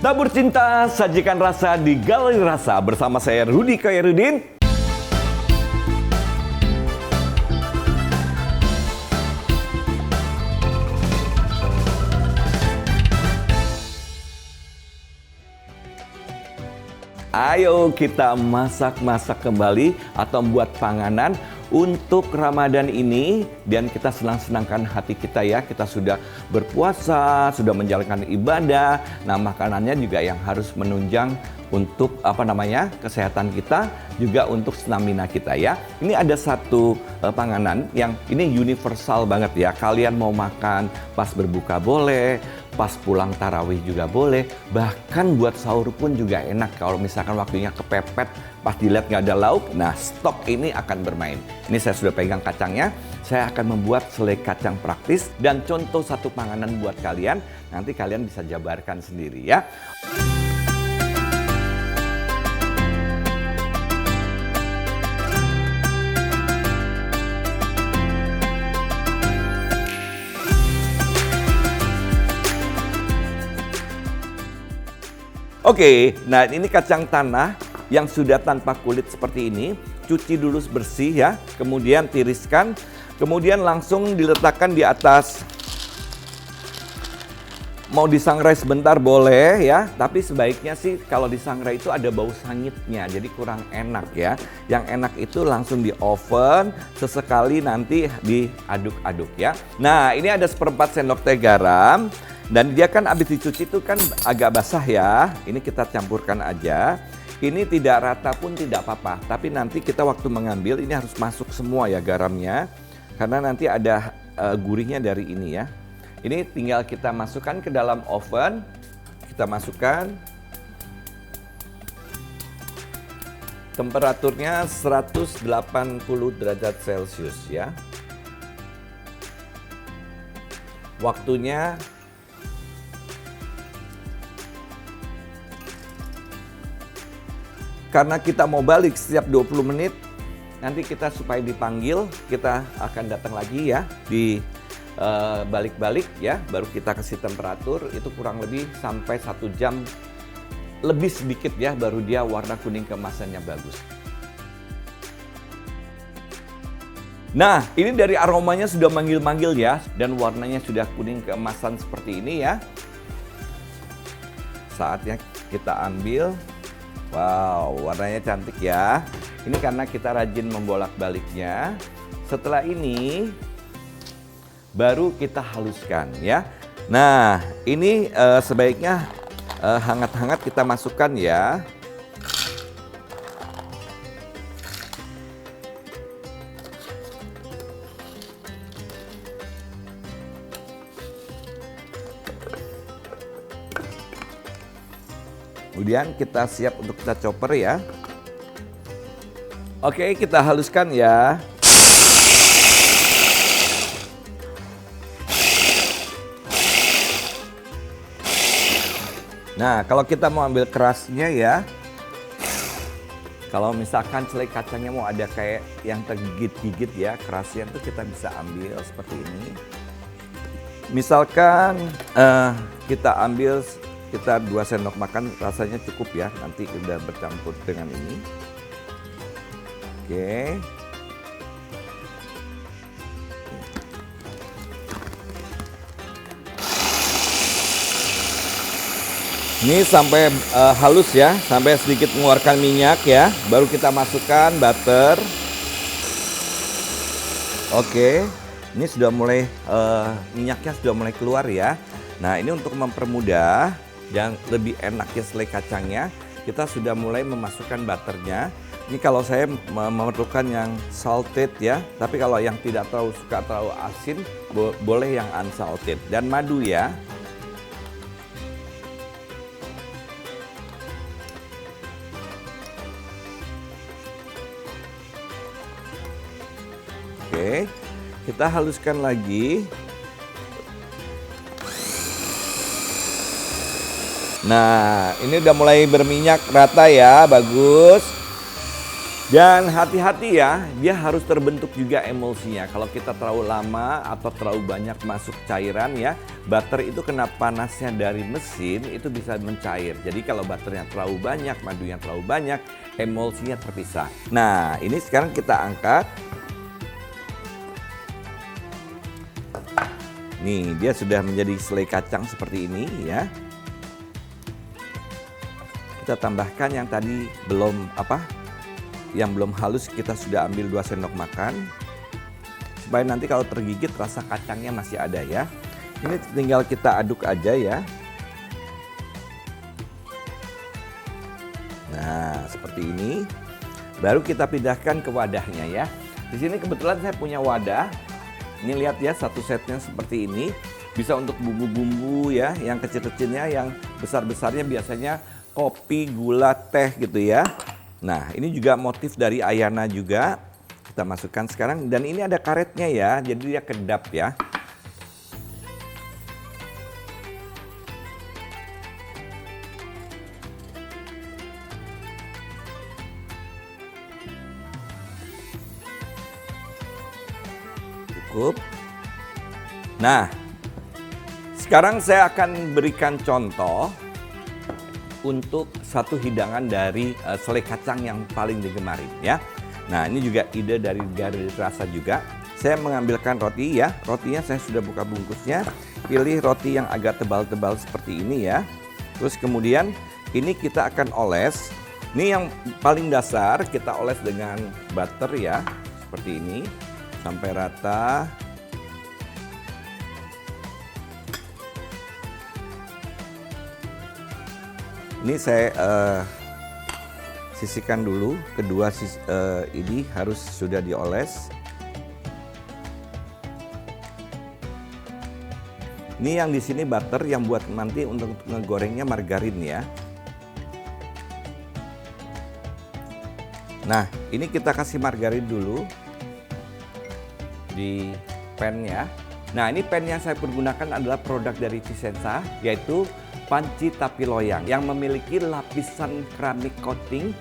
Tabur cinta, sajikan rasa di Galeri Rasa bersama saya Rudi Khairudin. Ayo kita masak-masak kembali atau membuat panganan untuk Ramadan ini, dan kita senang-senangkan hati kita ya. Kita sudah berpuasa, sudah menjalankan ibadah. Nah, makanannya juga yang harus menunjang untuk kesehatan kita, juga untuk stamina kita ya. Ini ada satu panganan yang ini universal banget ya. Kalian mau makan pas berbuka boleh, pas pulang tarawih juga boleh, bahkan buat sahur pun juga enak. Kalau misalkan waktunya kepepet, pas dilihat nggak ada lauk, nah stok ini akan bermain. Ini saya sudah pegang kacangnya, saya akan membuat selai kacang praktis dan contoh satu panganan buat kalian. Nanti kalian bisa jabarkan sendiri ya. Oke, nah ini kacang tanah yang sudah tanpa kulit seperti ini. Cuci dulu bersih ya, kemudian tiriskan, kemudian langsung diletakkan di atas. Mau disangrai sebentar boleh ya, tapi sebaiknya sih kalau disangrai itu ada bau sangitnya, jadi kurang enak ya. Yang enak itu langsung di oven, sesekali nanti diaduk-aduk ya. Nah, ini ada 1/4 sendok teh garam. Dan dia kan habis dicuci itu kan agak basah ya. Ini kita campurkan aja. Ini tidak rata pun tidak apa-apa. Tapi nanti kita waktu mengambil ini harus masuk semua ya garamnya. Karena nanti ada gurihnya dari ini ya. Ini tinggal kita masukkan ke dalam oven. Kita masukkan. Temperaturnya 180 derajat Celcius ya. Waktunya karena kita mau balik setiap 20 menit, nanti kita supaya dipanggil, kita akan datang lagi ya, di balik-balik ya, baru kita kasih temperatur, itu kurang lebih sampai 1 jam, lebih sedikit ya, baru dia warna kuning keemasannya bagus. Nah, ini dari aromanya sudah manggil-manggil ya, dan warnanya sudah kuning keemasan seperti ini ya. Saatnya kita ambil. Wow, warnanya cantik ya. Ini karena kita rajin membolak-baliknya. Setelah ini baru kita haluskan ya. Nah, ini sebaiknya hangat-hangat kita masukkan ya. Kemudian kita siap untuk kita chopper ya. Oke, kita haluskan ya. Nah, kalau kita mau ambil kerasnya ya. Kalau misalkan selai kacangnya mau ada kayak yang tergigit-gigit ya, kerasnya itu kita bisa ambil seperti ini. Misalkan kita ambil kita 2 sendok makan, rasanya cukup ya, nanti udah bercampur dengan ini. Oke. Ini sampai halus ya, sampai sedikit mengeluarkan minyak ya, baru kita masukkan butter. Oke, ini sudah mulai minyaknya sudah mulai keluar ya. Nah, ini untuk mempermudah yang lebih enaknya selai kacangnya, kita sudah mulai memasukkan butternya. Ini kalau saya memerlukan yang salted ya, tapi kalau yang tidak suka terlalu asin, boleh yang unsalted. Dan madu ya. Oke, kita haluskan lagi. Nah, ini udah mulai berminyak rata ya, bagus. Dan hati-hati ya, dia harus terbentuk juga emulsinya. Kalau kita terlalu lama atau terlalu banyak masuk cairan ya, butter itu kena panasnya dari mesin itu bisa mencair. Jadi kalau butternya terlalu banyak, madunya terlalu banyak, emulsinya terpisah. Nah, ini sekarang kita angkat. Nih, dia sudah menjadi selai kacang seperti ini ya. Kita tambahkan yang tadi yang belum halus, kita sudah ambil 2 sendok makan. Supaya nanti kalau tergigit rasa kacangnya masih ada ya. Ini tinggal kita aduk aja ya. Nah, seperti ini. Baru kita pindahkan ke wadahnya ya. Di sini kebetulan saya punya wadah. Ini lihat ya, satu setnya seperti ini. Bisa untuk bumbu-bumbu ya, yang kecil-kecilnya, yang besar-besarnya biasanya kopi, gula, teh gitu ya. Nah, ini juga motif dari Ayana juga. Kita masukkan sekarang, dan ini ada karetnya ya, jadi dia kedap ya. Cukup. Nah, sekarang saya akan berikan contoh untuk satu hidangan dari selai kacang yang paling digemarin ya. Nah, ini juga ide dari Galeri Rasa juga. Saya mengambilkan roti ya. Rotinya saya sudah buka bungkusnya. Pilih roti yang agak tebal-tebal seperti ini ya. Terus kemudian ini kita akan oles. Ini yang paling dasar, kita oles dengan butter ya. Seperti ini sampai rata. Ini saya sisihkan dulu, kedua ini harus sudah dioles. Ini yang di sini butter, yang buat nanti untuk ngegorengnya margarin ya. Nah, ini kita kasih margarin dulu di pan ya. Nah, ini pan yang saya pergunakan adalah produk dari Vicenza, yaitu panci tapi loyang yang memiliki lapisan keramik coating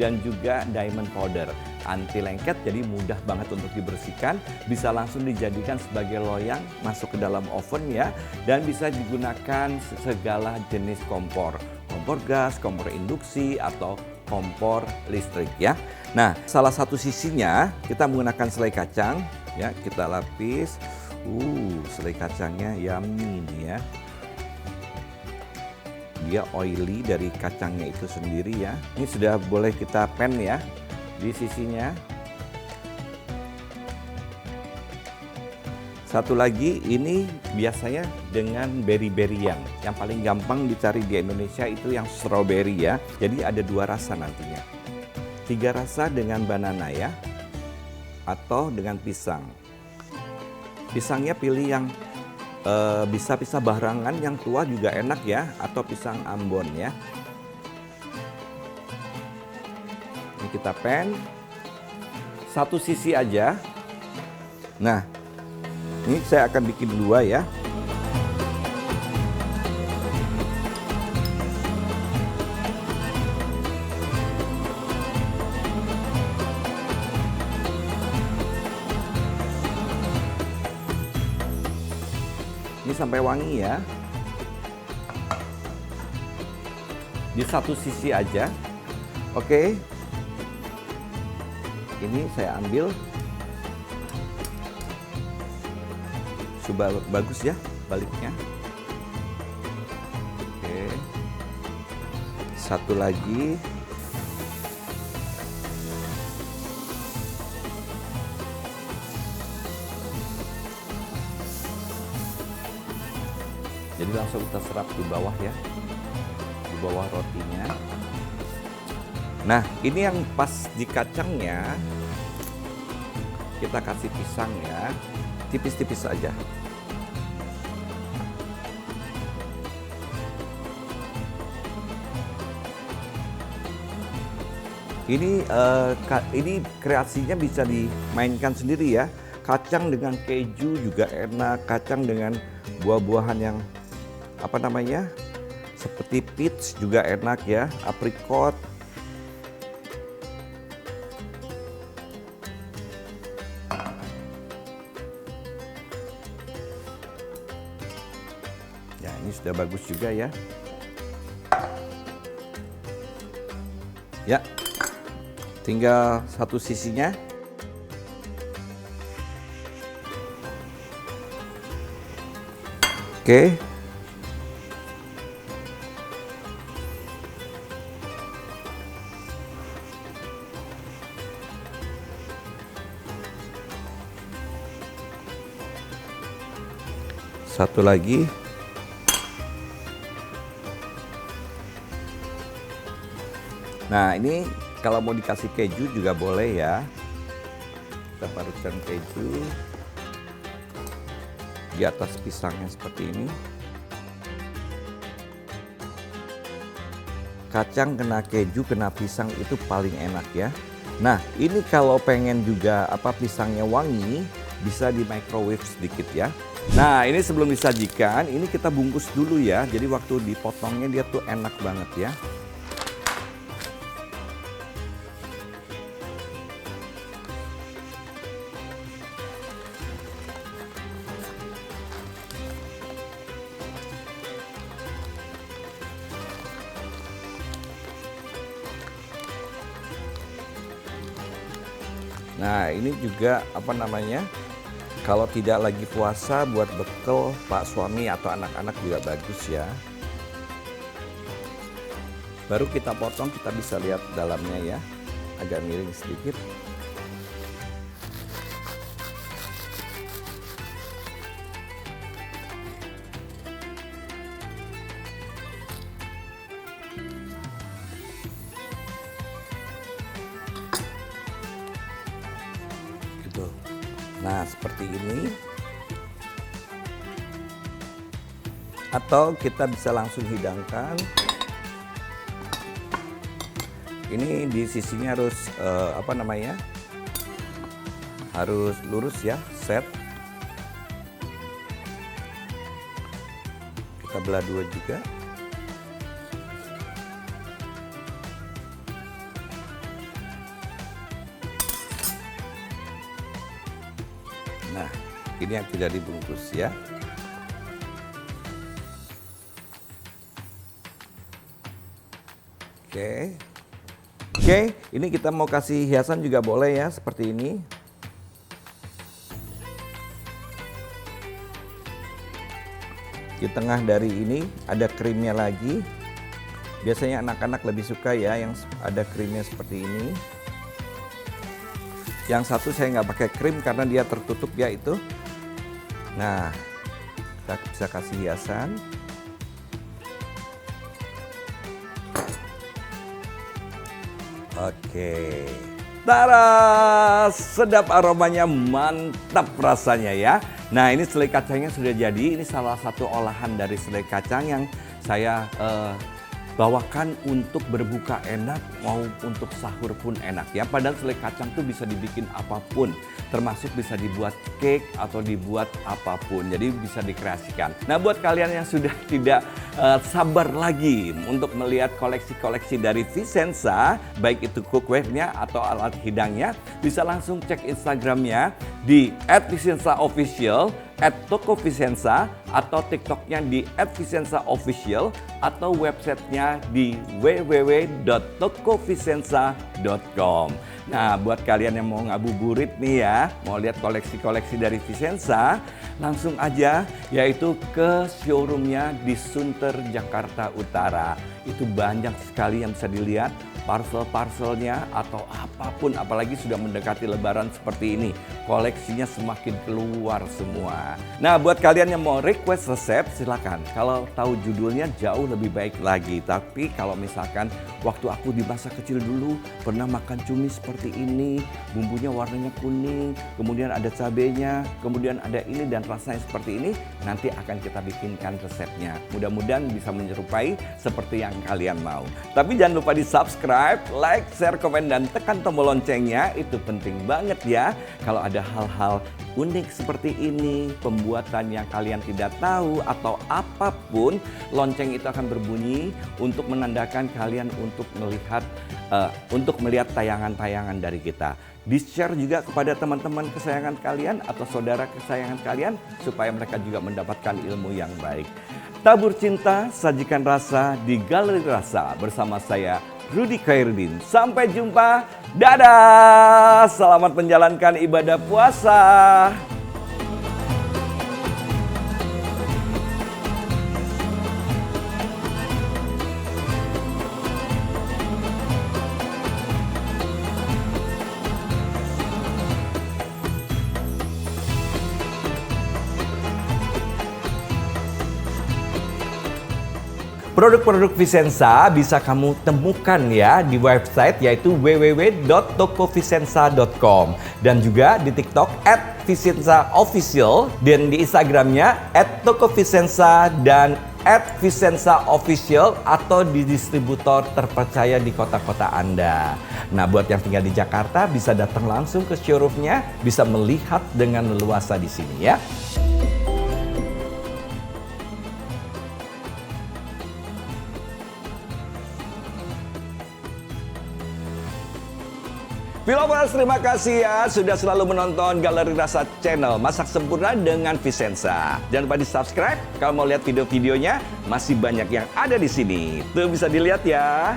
dan juga diamond powder. Anti lengket, jadi mudah banget untuk dibersihkan. Bisa langsung dijadikan sebagai loyang, masuk ke dalam oven ya. Dan bisa digunakan segala jenis kompor. Kompor gas, kompor induksi, atau kompor listrik ya. Nah, salah satu sisinya kita menggunakan selai kacang ya. Kita lapis. Selai kacangnya yummy nih ya. Dia oily dari kacangnya itu sendiri ya. Ini sudah boleh kita pan ya di sisinya. Satu lagi, ini biasanya dengan berry-berryan. Yang paling gampang dicari di Indonesia itu yang strawberry ya. Jadi ada 2 rasa nantinya. 3 rasa dengan banana ya. Atau dengan pisang. Pisangnya pilih yang bisa pisang barangan yang tua juga enak ya, atau pisang Ambon ya. Ini kita pan satu sisi aja. Nah, ini saya akan bikin 2 ya. Ini sampai wangi ya. Di satu sisi aja. Oke. Ini saya ambil. Coba bagus ya baliknya. Oke. Satu lagi. Jadi langsung kita serap di bawah ya, di bawah rotinya. Nah, ini yang pas di kacangnya, kita kasih pisang ya, tipis-tipis aja. Ini kreasinya bisa dimainkan sendiri ya. Kacang dengan keju juga enak, kacang dengan buah-buahan yang seperti peach juga enak ya, apricot. Ya, ini sudah bagus juga ya. Ya, tinggal satu sisinya. Oke. Satu lagi. Nah, ini kalau mau dikasih keju juga boleh ya. Kita parutkan keju di atas pisangnya seperti ini. Kacang kena keju, kena pisang itu paling enak ya. Nah, ini kalau pengen juga pisangnya wangi, bisa di microwave sedikit ya. Nah, ini sebelum disajikan, ini kita bungkus dulu ya. Jadi waktu dipotongnya dia tuh enak banget ya. Nah, ini juga kalau tidak lagi puasa buat bekal Pak suami atau anak-anak juga bagus ya. Baru kita potong, kita bisa lihat dalamnya ya. Agak miring sedikit. Nah, seperti ini. Atau kita bisa langsung hidangkan. Ini di sisinya harus harus lurus ya, set. Kita belah dua juga. Nah, ini yang tidak dibungkus ya. Oke, ini kita mau kasih hiasan juga boleh ya, seperti ini. Di tengah dari ini ada krimnya lagi. Biasanya anak-anak lebih suka ya yang ada krimnya seperti ini. Yang satu saya nggak pakai krim karena dia tertutup ya itu. Nah, kita bisa kasih hiasan. Oke. Tara, sedap aromanya, mantap rasanya ya. Nah, ini selai kacangnya sudah jadi. Ini salah satu olahan dari selai kacang yang saya bawakan untuk berbuka enak, mau untuk sahur pun enak ya. Padahal selai kacang tuh bisa dibikin apapun, termasuk bisa dibuat cake atau dibuat apapun. Jadi bisa dikreasikan. Nah, buat kalian yang sudah tidak sabar lagi untuk melihat koleksi-koleksi dari Vicenza, baik itu cookware-nya atau alat hidangnya, bisa langsung cek Instagramnya di @vicenzaofficial, @tokovicenza, atau TikToknya di @vicenzaofficial, atau websitenya di www.tokovicenza.com. Nah, buat kalian yang mau ngabuburit nih ya, mau lihat koleksi-koleksi dari Vicenza, langsung aja yaitu ke showroomnya di Sunter, Jakarta Utara. Itu banyak sekali yang bisa dilihat, parcel-parcelnya atau apapun, apalagi sudah mendekati lebaran seperti ini. Koleksinya semakin keluar semua. Nah, buat kalian yang mau request resep, silakan. Kalau tahu judulnya jauh lebih baik lagi. Tapi kalau misalkan waktu aku di masa kecil dulu pernah makan cumi seperti ini, bumbunya warnanya kuning, kemudian ada cabenya, kemudian ada ini dan rasanya seperti ini, nanti akan kita bikinkan resepnya. Mudah-mudahan bisa menyerupai seperti yang kalian mau. Tapi jangan lupa di subscribe, like, share, komen, dan tekan tombol loncengnya. Itu penting banget ya. Kalau ada hal-hal unik seperti ini, pembuatan yang kalian tidak tahu atau apapun, lonceng itu akan berbunyi untuk menandakan kalian untuk melihat tayangan-tayangan dari kita. di-share juga kepada teman-teman kesayangan kalian atau saudara kesayangan kalian supaya mereka juga mendapatkan ilmu yang baik. Tabur cinta, sajikan rasa di Galeri Rasa bersama saya Rudy Khairuddin. Sampai jumpa. Dadah. Selamat menjalankan ibadah puasa. Produk-produk Vicenza bisa kamu temukan ya di website yaitu www.tokovicenza.com dan juga di TikTok @vicenzaofficial dan di Instagramnya @tokovicenza dan @vicenzaofficial atau di distributor terpercaya di kota-kota Anda. Nah, buat yang tinggal di Jakarta bisa datang langsung ke showroomnya, bisa melihat dengan leluasa di sini ya. Viewers, terima kasih ya sudah selalu menonton Galeri Rasa Channel Masak Sempurna dengan Vicenza. Jangan lupa di subscribe kalau mau lihat video-videonya, masih banyak yang ada di sini. Tuh bisa dilihat ya.